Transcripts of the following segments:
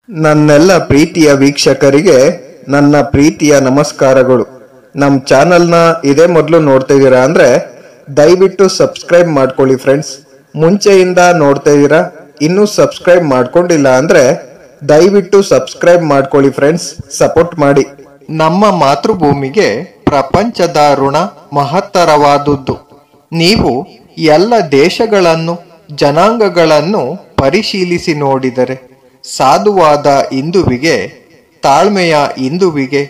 ನನ್ನೆಲ್ಲ ಪ್ರೀತಿಯ ವೀಕ್ಷಕರಿಗೆ ನನ್ನ ಪ್ರೀತಿಯ ನಮಸ್ಕಾರಗಳು. ನಮ್ಮ ಚಾನಲ್ನ ಇದೇ ಮೊದಲು ನೋಡ್ತಾ ಇದ್ದೀರಾ ಅಂದ್ರೆ ದಯವಿಟ್ಟು ಸಬ್ಸ್ಕ್ರೈಬ್ ಮಾಡ್ಕೊಳ್ಳಿ ಫ್ರೆಂಡ್ಸ್. ಮುಂಚೆಯಿಂದ ನೋಡ್ತಾ ಇದ್ದೀರಾ, ಇನ್ನೂ ಸಬ್ಸ್ಕ್ರೈಬ್ ಮಾಡ್ಕೊಂಡಿಲ್ಲ ಅಂದ್ರೆ ದಯವಿಟ್ಟು ಸಬ್ಸ್ಕ್ರೈಬ್ ಮಾಡ್ಕೊಳ್ಳಿ ಫ್ರೆಂಡ್ಸ್, ಸಪೋರ್ಟ್ ಮಾಡಿ. ನಮ್ಮ ಮಾತೃಭೂಮಿಗೆ ಪ್ರಪಂಚದ ಋಣ ಮಹತ್ತರವಾದುದು. ನೀವು ಎಲ್ಲ ದೇಶಗಳನ್ನು ಜನಾಂಗಗಳನ್ನು ಪರಿಶೀಲಿಸಿ ನೋಡಿದರೆ ಸಾಧುವಾದ ಹಿಂದುವಿಗೆ, ತಾಳ್ಮೆಯ ಹಿಂದುವಿಗೆ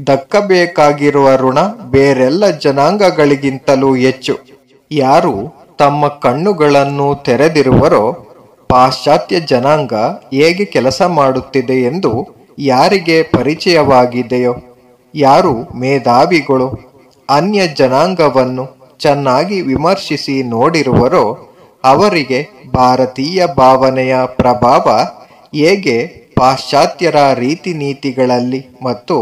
ದಕ್ಕಬೇಕಾಗಿರುವ ಋಣ ಬೇರೆಲ್ಲ ಜನಾಂಗಗಳಿಗಿಂತಲೂ ಹೆಚ್ಚು. ಯಾರು ತಮ್ಮ ಕಣ್ಣುಗಳನ್ನು ತೆರೆದಿರುವರೋ ಪಾಶ್ಚಾತ್ಯ ಜನಾಂಗ ಹೇಗೆ ಕೆಲಸ ಮಾಡುತ್ತಿದೆ ಎಂದು ಯಾರಿಗೆ ಪರಿಚಯವಾಗಿದೆಯೋ, ಯಾರು ಮೇಧಾವಿಗಳು ಅನ್ಯ ಜನಾಂಗವನ್ನು ಚೆನ್ನಾಗಿ ವಿಮರ್ಶಿಸಿ ನೋಡಿರುವರೋ ಅವರಿಗೆ ಭಾರತೀಯ ಭಾವನೆಯ ಪ್ರಭಾವ ಹೇಗೆ ಪಾಶ್ಚಾತ್ಯರ ರೀತಿ ನೀತಿಗಳಲ್ಲಿ ಮತ್ತು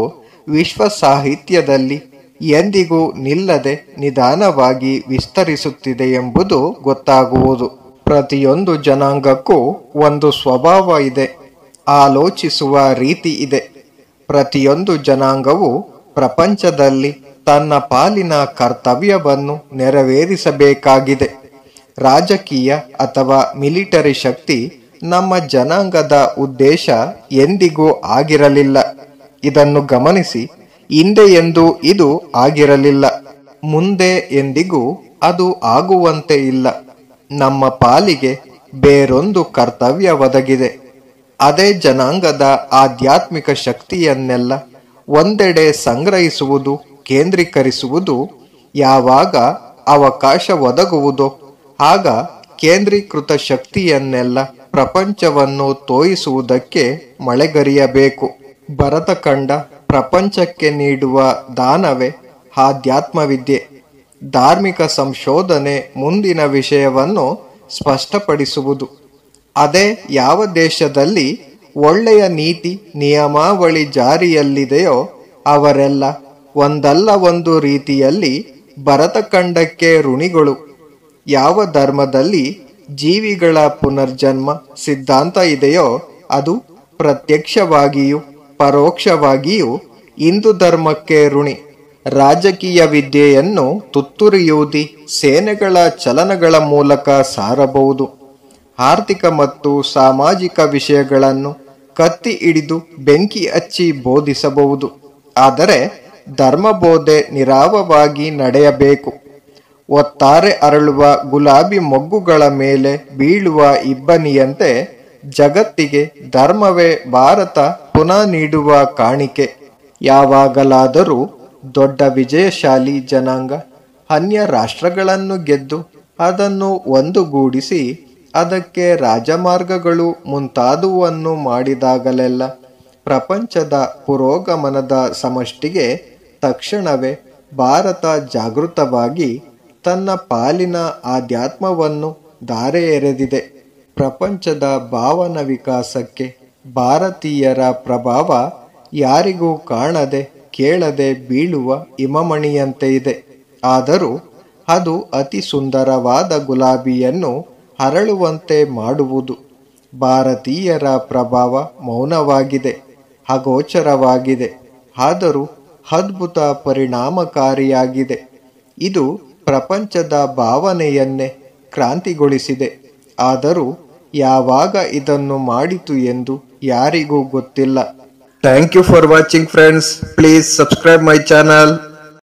ವಿಶ್ವ ಸಾಹಿತ್ಯದಲ್ಲಿ ಎಂದಿಗೂ ನಿಲ್ಲದೆ ನಿಧಾನವಾಗಿ ವಿಸ್ತರಿಸುತ್ತಿದೆ ಎಂಬುದು ಗೊತ್ತಾಗುವುದು. ಪ್ರತಿಯೊಂದು ಜನಾಂಗಕ್ಕೂ ಒಂದು ಸ್ವಭಾವ ಇದೆ, ಆಲೋಚಿಸುವ ರೀತಿ ಇದೆ. ಪ್ರತಿಯೊಂದು ಜನಾಂಗವು ಪ್ರಪಂಚದಲ್ಲಿ ತನ್ನ ಪಾಲಿನ ಕರ್ತವ್ಯವನ್ನು ನೆರವೇರಿಸಬೇಕಾಗಿದೆ. ರಾಜಕೀಯ ಅಥವಾ ಮಿಲಿಟರಿ ಶಕ್ತಿ ನಮ್ಮ ಜನಾಂಗದ ಉದ್ದೇಶ ಎಂದಿಗೂ ಆಗಿರಲಿಲ್ಲ. ಇದನ್ನು ಗಮನಿಸಿ. ಹಿಂದೆ ಎಂದೂ ಇದು ಆಗಿರಲಿಲ್ಲ, ಮುಂದೆ ಎಂದಿಗೂ ಅದು ಆಗುವಂತೆ ಇಲ್ಲ. ನಮ್ಮ ಪಾಲಿಗೆ ಬೇರೊಂದು ಕರ್ತವ್ಯ ಒದಗಿದೆ. ಅದೇ ಜನಾಂಗದ ಆಧ್ಯಾತ್ಮಿಕ ಶಕ್ತಿಯನ್ನೆಲ್ಲ ಒಂದೆಡೆ ಸಂಗ್ರಹಿಸುವುದು, ಕೇಂದ್ರೀಕರಿಸುವುದು. ಯಾವಾಗ ಅವಕಾಶ ಒದಗುವುದೋ ಆಗ ಕೇಂದ್ರೀಕೃತ ಶಕ್ತಿಯನ್ನೆಲ್ಲ ಪ್ರಪಂಚವನ್ನು ತೋಯಿಸುವುದಕ್ಕೆ ಮಳೆಗರಿಯಬೇಕು. ಭರತಖಂಡ ಪ್ರಪಂಚಕ್ಕೆ ನೀಡುವ ದಾನವೇ ಆಧ್ಯಾತ್ಮವಿದ್ಯೆ. ಧಾರ್ಮಿಕ ಸಂಶೋಧನೆ ಮುಂದಿನ ವಿಷಯವನ್ನು ಸ್ಪಷ್ಟಪಡಿಸುವುದು. ಅದೇ ಯಾವ ದೇಶದಲ್ಲಿ ಒಳ್ಳೆಯ ನೀತಿ ನಿಯಮಾವಳಿ ಜಾರಿಯಲ್ಲಿದೆಯೋ ಅವರೆಲ್ಲ ಒಂದಲ್ಲ ಒಂದು ರೀತಿಯಲ್ಲಿ ಭರತಖಂಡಕ್ಕೆ ಋಣಿಗಳು. ಯಾವ ಧರ್ಮದಲ್ಲಿ ಜೀವಿಗಳ ಪುನರ್ಜನ್ಮ ಸಿದ್ಧಾಂತ ಇದೆಯೋ ಅದು ಪ್ರತ್ಯಕ್ಷವಾಗಿಯೂ ಪರೋಕ್ಷವಾಗಿಯೂ ಹಿಂದೂ ಧರ್ಮಕ್ಕೆ ಋಣಿ. ರಾಜಕೀಯ ವಿದ್ಯೆಯನ್ನು ತುತ್ತೂರಿಯೂದಿ ಸೇನೆಗಳ ಚಲನಗಳ ಮೂಲಕ ಸಾರಬಹುದು. ಆರ್ಥಿಕ ಮತ್ತು ಸಾಮಾಜಿಕ ವಿಷಯಗಳನ್ನು ಕತ್ತಿ ಹಿಡಿದು ಬೆಂಕಿ ಹಚ್ಚಿ ಬೋಧಿಸಬಹುದು. ಆದರೆ ಧರ್ಮಬೋಧೆ ನಿರಾವವಾಗಿ ನಡೆಯಬೇಕು. ಒತ್ತಾರೆ ಅರಳುವ ಗುಲಾಬಿ ಮೊಗ್ಗುಗಳ ಮೇಲೆ ಬೀಳುವ ಇಬ್ಬನಿಯಂತೆ ಜಗತ್ತಿಗೆ ಧರ್ಮವೇ ಭಾರತ ಪುನಃ ನೀಡುವ ಕಾಣಿಕೆ. ಯಾವಾಗಲಾದರೂ ದೊಡ್ಡ ವಿಜಯಶಾಲಿ ಜನಾಂಗ ಅನ್ಯ ರಾಷ್ಟ್ರಗಳನ್ನು ಗೆದ್ದು ಅದನ್ನು ಒಂದುಗೂಡಿಸಿ ಅದಕ್ಕೆ ರಾಜಮಾರ್ಗಗಳು ಮುಂತಾದುವನ್ನು ಮಾಡಿದಾಗಲೆಲ್ಲ ಪ್ರಪಂಚದ ಪುರೋಗಮನದ ಸಮಷ್ಟಿಗೆ ತಕ್ಷಣವೇ ಭಾರತ ಜಾಗೃತವಾಗಿ ತನ್ನ ಪಾಲಿನ ಆಧ್ಯಾತ್ಮವನ್ನು ಧಾರೆ ಎರೆದಿದೆ. ಪ್ರಪಂಚದ ಭಾವನ ವಿಕಾಸಕ್ಕೆ ಭಾರತೀಯರ ಪ್ರಭಾವ ಯಾರಿಗೂ ಕಾಣದೆ ಕೇಳದೆ ಬೀಳುವ ಹಿಮಮಣಿಯಂತೆ ಇದೆ. ಆದರೂ ಅದು ಅತಿ ಸುಂದರವಾದ ಗುಲಾಬಿಯನ್ನು ಅರಳುವಂತೆ ಮಾಡುವುದು. ಭಾರತೀಯರ ಪ್ರಭಾವ ಮೌನವಾಗಿದೆ, ಅಗೋಚರವಾಗಿದೆ, ಆದರೂ ಅದ್ಭುತ ಪರಿಣಾಮಕಾರಿಯಾಗಿದೆ. ಇದು ಪ್ರಪಂಚದ ಭಾವನೆಯನ್ನೇ ಕ್ರಾಂತಿಗೊಳಿಸಿದೆ. ಆದರೂ ಯಾವಾಗ ಇದನ್ನು ಮಾಡಿತು ಎಂದು ಯಾರಿಗೂ ಗೊತ್ತಿಲ್ಲ. Thank you for watching friends. Please subscribe my channel.